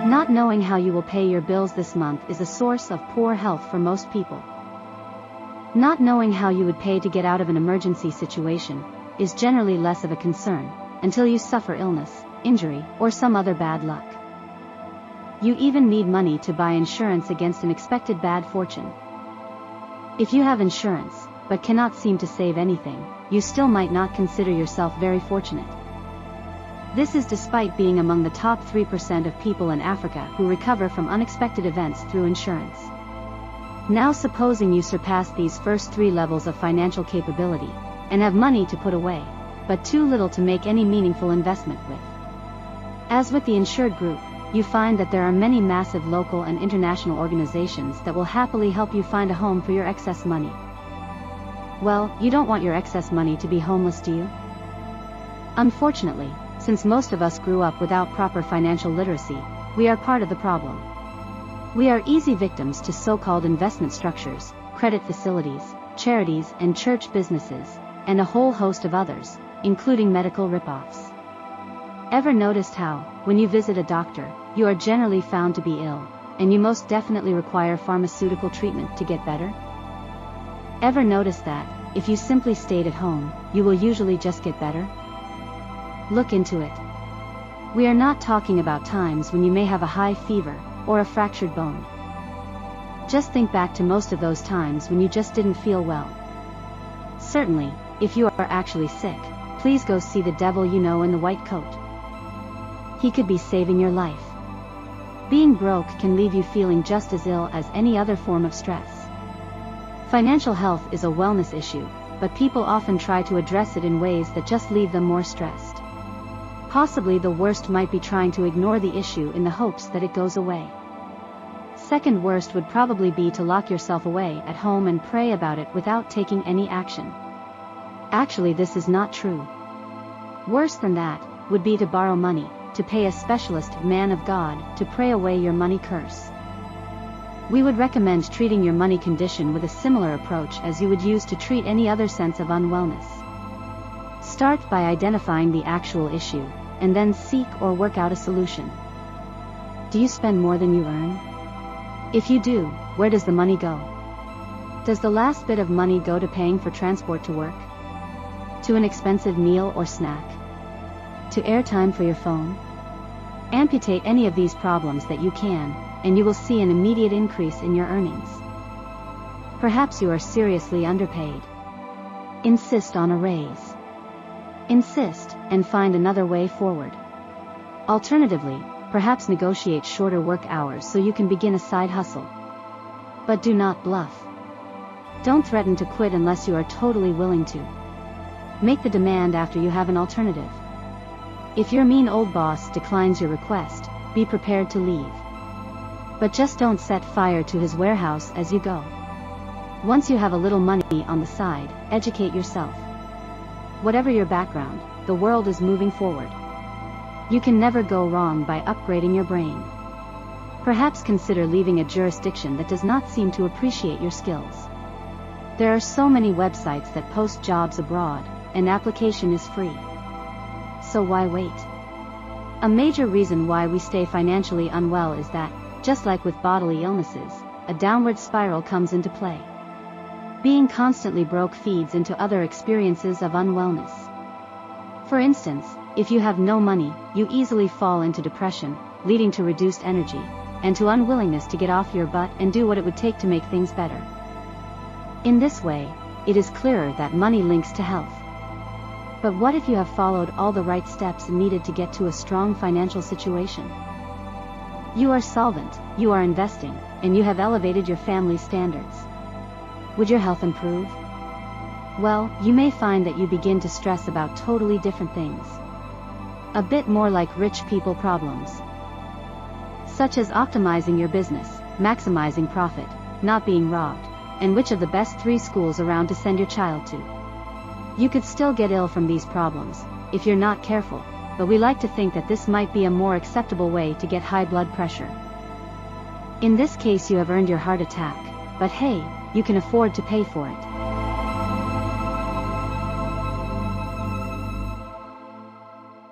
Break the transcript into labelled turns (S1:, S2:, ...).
S1: Not knowing how you will pay your bills this month is a source of poor health for most people. Not knowing how you would pay to get out of an emergency situation is generally less of a concern, until you suffer illness, injury, or some other bad luck. You even need money to buy insurance against an expected bad fortune. If you have insurance, but cannot seem to save anything, you still might not consider yourself very fortunate. This is despite being among the top 3% of people in Africa who recover from unexpected events through insurance. Now supposing you surpass these first 3 levels of financial capability, and have money to put away, but too little to make any meaningful investment with. As with the insured group, you find that there are many massive local and international organizations that will happily help you find a home for your excess money. Well, you don't want your excess money to be homeless, do you? Unfortunately, since most of us grew up without proper financial literacy, we are part of the problem. We are easy victims to so-called investment structures, credit facilities, charities and church businesses, and a whole host of others, including medical rip-offs. Ever noticed how, when you visit a doctor, you are generally found to be ill, and you most definitely require pharmaceutical treatment to get better? Ever noticed that, if you simply stayed at home, you will usually just get better? Look into it. We are not talking about times when you may have a high fever, or a fractured bone. Just think back to most of those times when you just didn't feel well. Certainly, if you are actually sick, please go see the devil you know in the white coat. He could be saving your life. Being broke can leave you feeling just as ill as any other form of stress. Financial health is a wellness issue, but people often try to address it in ways that just leave them more stressed. Possibly the worst might be trying to ignore the issue in the hopes that it goes away. Second worst would probably be to lock yourself away at home and pray about it without taking any action. Actually, this is not true. Worse than that would be to borrow money, to pay a specialist man of God to pray away your money curse. We would recommend treating your money condition with a similar approach as you would use to treat any other sense of unwellness. Start by identifying the actual issue, and then seek or work out a solution. Do you spend more than you earn? If you do, where does the money go? Does the last bit of money go to paying for transport to work? To an expensive meal or snack? To airtime for your phone? Amputate any of these problems that you can, and you will see an immediate increase in your earnings. Perhaps you are seriously underpaid. Insist on a raise. Insist, and find another way forward. Alternatively, perhaps negotiate shorter work hours so you can begin a side hustle. But do not bluff. Don't threaten to quit unless you are totally willing to. Make the demand after you have an alternative. If your mean old boss declines your request, be prepared to leave. But just don't set fire to his warehouse as you go. Once you have a little money on the side, educate yourself. Whatever your background, the world is moving forward. You can never go wrong by upgrading your brain. Perhaps consider leaving a jurisdiction that does not seem to appreciate your skills. There are so many websites that post jobs abroad, and application is free. So why wait? A major reason why we stay financially unwell is that, just like with bodily illnesses, a downward spiral comes into play. Being constantly broke feeds into other experiences of unwellness. For instance, if you have no money, you easily fall into depression, leading to reduced energy, and to unwillingness to get off your butt and do what it would take to make things better. In this way, it is clearer that money links to health. But what if you have followed all the right steps needed to get to a strong financial situation? You are solvent, you are investing, and you have elevated your family's standards. Would your health improve? Well, you may find that you begin to stress about totally different things. A bit more like rich people problems. Such as optimizing your business, maximizing profit, not being robbed, and which of the best 3 schools around to send your child to. You could still get ill from these problems, if you're not careful, but we like to think that this might be a more acceptable way to get high blood pressure. In this case you have earned your heart attack, but hey, you can afford to pay for it.